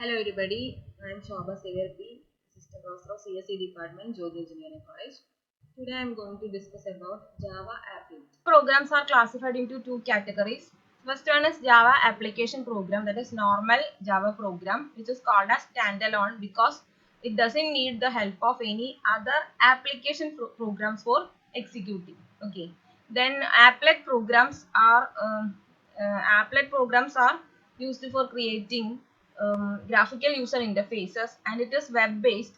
Hello everybody, I am Shobha Severpi, Assistant Professor of CSE Department, Jodhi Engineering College. Today I am going to discuss about Java Applet. Programs are classified into two categories. First one is Java Application Program, that is normal Java program, which is called as standalone because it doesn't need the help of any other application programs for executing. Okay. Then applet programs are used for creating graphical user interfaces, and it is web based,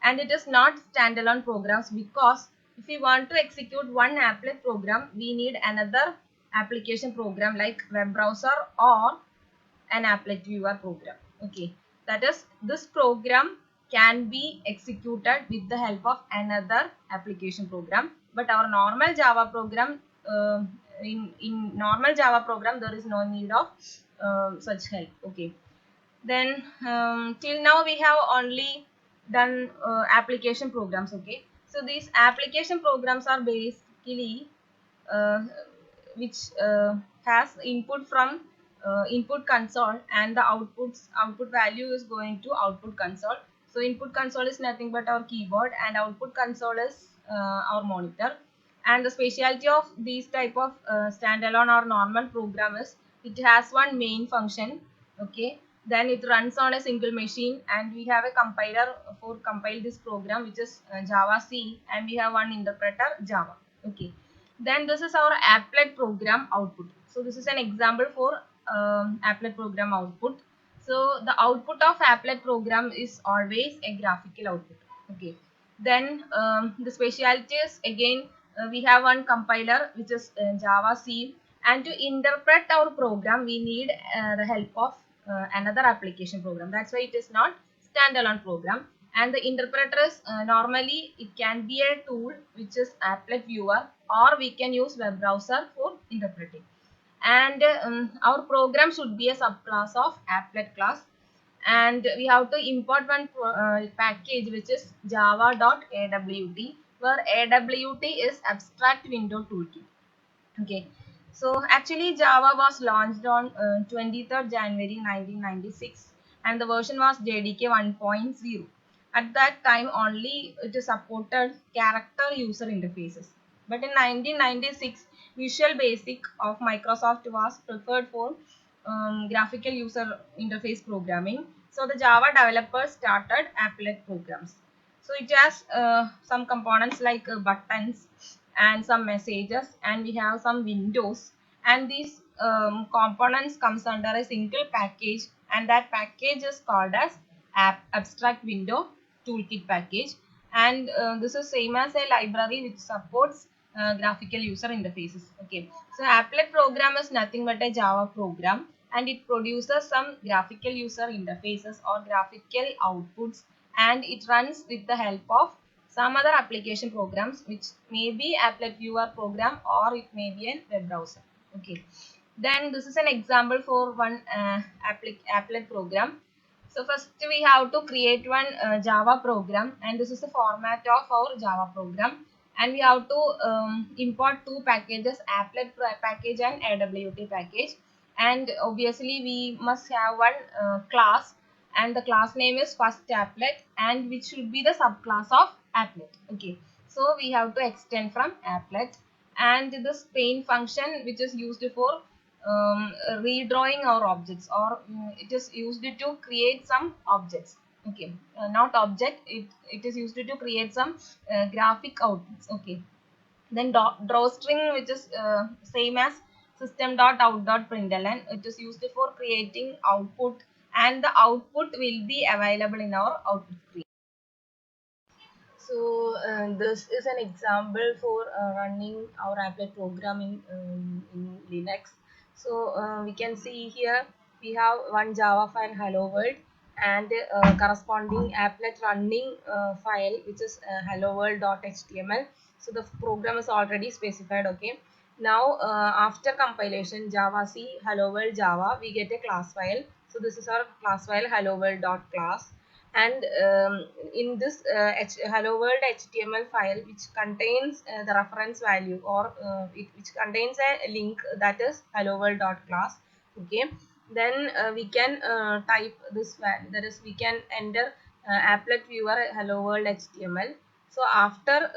and it is not standalone programs because if we want to execute one applet program we need another application program like web browser or an applet viewer program. Okay, that is, this program can be executed with the help of another application program, but our normal Java program, in normal Java program there is no need of such help. Okay, then till now we have only done application programs. Okay, so these application programs are basically uh, which has input from input console, and the output value is going to output console. So input console is nothing but our keyboard, and output console is our monitor. And the specialty of these type of standalone or normal program is it has one main function. Okay, then it runs on a single machine, and we have a compiler for compile this program, which is Java C, and we have one interpreter Java. Okay, then this is our applet program output. So this is an example for applet program output. So the output of applet program is always a graphical output. Okay, then the specialty is again, we have one compiler which is Java C, and to interpret our program we need the help of another application program. That's why it is not standalone program. And the interpreter is normally it can be a tool which is applet viewer, or we can use web browser for interpreting. And our program should be a subclass of applet class, and we have to import one package which is java.awt, where awt is abstract window toolkit. Okay, so actually Java was launched on 23rd January 1996, and the version was JDK 1.0. At that time only it supported character user interfaces. But in 1996, Visual Basic of Microsoft was preferred for graphical user interface programming. So the Java developers started applet programs. So it has some components like buttons and some messages, and we have some windows, and these components comes under a single package, and that package is called as abstract window toolkit package. And this is same as a library which supports graphical user interfaces. Okay, so applet program is nothing but a Java program, and it produces some graphical user interfaces or graphical outputs, and it runs with the help of some other application programs, which may be applet viewer program or it may be a web browser. Okay, then this is an example for one applet program. So first we have to create one Java program, and this is the format of our Java program, and we have to import two packages, applet package and awt package. And obviously we must have one class, and the class name is first applet, and which should be the subclass of applet. Okay, so we have to extend from applet, and this paint function which is used for redrawing our objects, or it is used to create some objects. Okay, not object, it is used to create some graphic outputs. Okay, then drawstring, which is same as system.out.println, it is used for creating output, and the output will be available in our output screen. So this is an example for running our applet program in Linux. So we can see here we have one Java file hello world, and corresponding applet running file which is hello world.html. So the program is already specified. Okay, now after compilation Java C hello world Java, we get a class file. So this is our class file hello world.class, and in this hello world html file, which contains the reference value, or which contains a link, that is hello world.class. Okay, then we can type this value, that is we can enter applet viewer hello world html. So after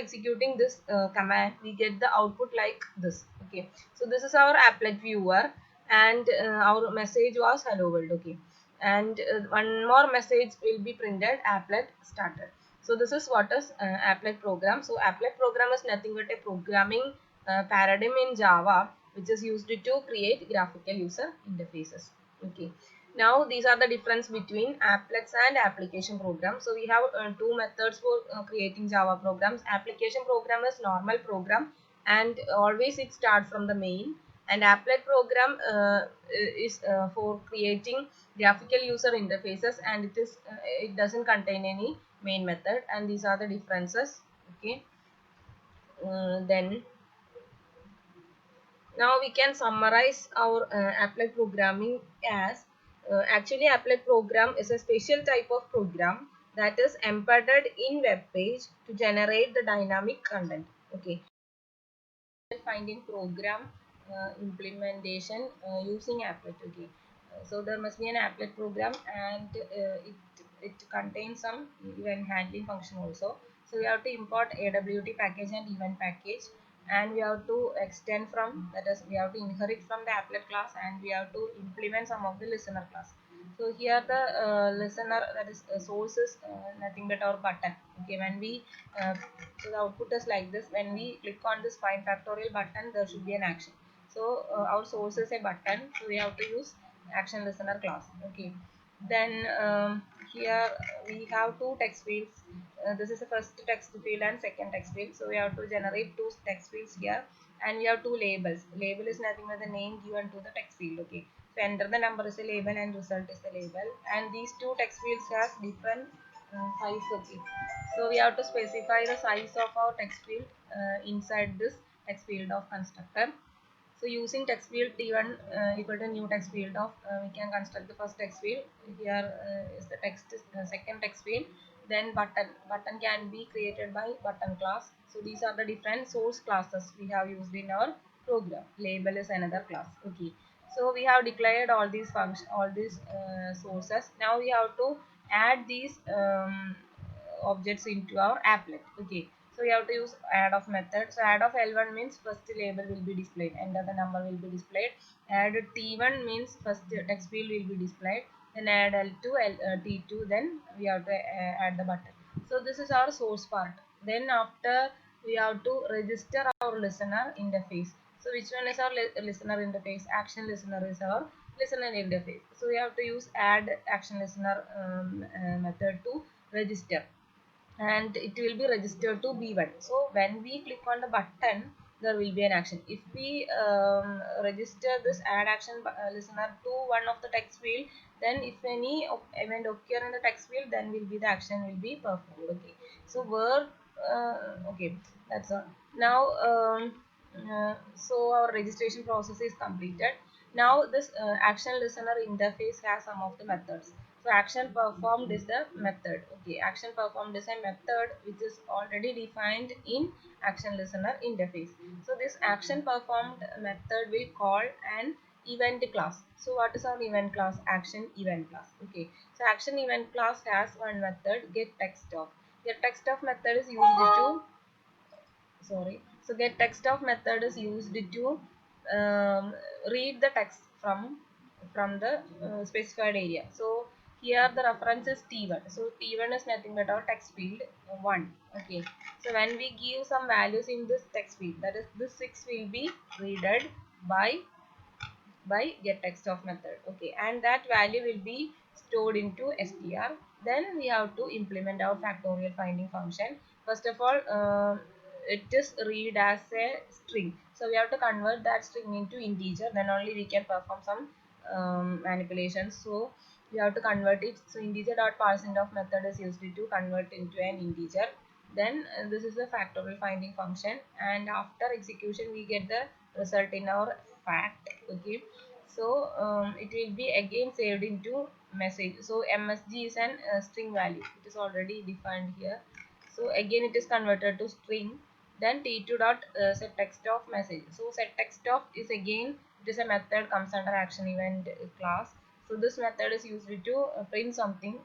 executing this command, we get the output like this. Okay, so this is our applet viewer, and our message was hello world. Okay, and one more message will be printed, applet started. So this is what is applet program. So applet program is nothing but a programming paradigm in Java, which is used to create graphical user interfaces. Okay, now these are the difference between applets and application programs. So we have two methods for creating Java programs. Application program is normal program, and always it starts from the main, and applet program is for creating graphical user interfaces, and it doesn't contain any main method, and these are the differences. Okay, then now we can summarize our applet programming as actually applet program is a special type of program that is embedded in web page to generate the dynamic content. Okay, finding program implementation using applet. Okay, so there must be an applet program, and it contains some event handling function also. So we have to import awt package and event package, and we have to extend from, that is we have to inherit from the applet class, and we have to implement some of the listener class. So here the listener, that is source is nothing but our button. Okay, when we so the output is like this: when we click on this find factorial button, there should be an action. So our source is a button, so we have to use action listener class. Okay, then here we have two text fields. This is the first text field and second text field. So we have to generate two text fields here, and we have two labels. Label is nothing but the name given to the text field. Okay, so enter the number is a label and result is the label, and these two text fields have different size. Okay, so we have to specify the size of our text field inside this text field of constructor. So using text field t1 equal to new text field of, we can construct the first text field. Here is the text second text field. Then button can be created by button class. So these are the different source classes we have used in our program. Label is another class. Okay, so we have declared all these functions, all these sources. Now we have to add these objects into our applet. Okay, so we have to use add of method. So add of L1 means first label will be displayed, enter the number will be displayed. Add T1 means first text field will be displayed. Then add L2, T2. Then we have to add the button. So this is our source part. Then after we have to register our listener interface. So which one is our listener interface? Action listener is our listener interface. So we have to use add action listener method to register, and it will be registered to B1. So when we click on the button, there will be an action. If we register this add action listener to one of the text field, then if any event occur in the text field, then will be the action will be performed. Okay, so where okay, that's all. Now so our registration process is completed. Now this action listener interface has some of the methods. So action performed is the method. Okay, action performed is a method which is already defined in action listener interface. So this action performed method will call an event class. So what is our event class? Action event class. Okay, so action event class has one method, get text of. Get text of method is used to, sorry, so get text of method is used to read the text from the specified area. So here the reference is t1. So t1 is nothing but our text field 1. Okay, so when we give some values in this text field, that is this 6 will be readed by get text of method. Okay, and that value will be stored into str. Then we have to implement our factorial finding function. First of all, it is read as a string, so we have to convert that string into integer, then only we can perform some manipulations. So we have to convert it. So integer dot parseInt of method is used to convert into an integer. Then this is the factorial finding function, and after execution we get the result in our fact. Okay, so it will be again saved into message. So msg is an string value, it is already defined here. So again it is converted to string. Then t2 dot set text of message. So set text of is again It is a method comes under action event class. So this method is used to print something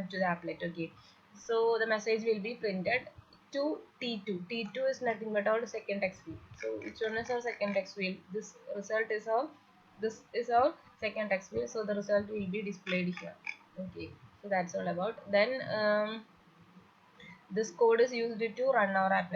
to the applet. Okay, so the message will be printed to T2. T2 is nothing but our second text field. So which one is our second text field? This is our second text field. So the result will be displayed here. Okay, so that's all about. Then this code is used to run our applet.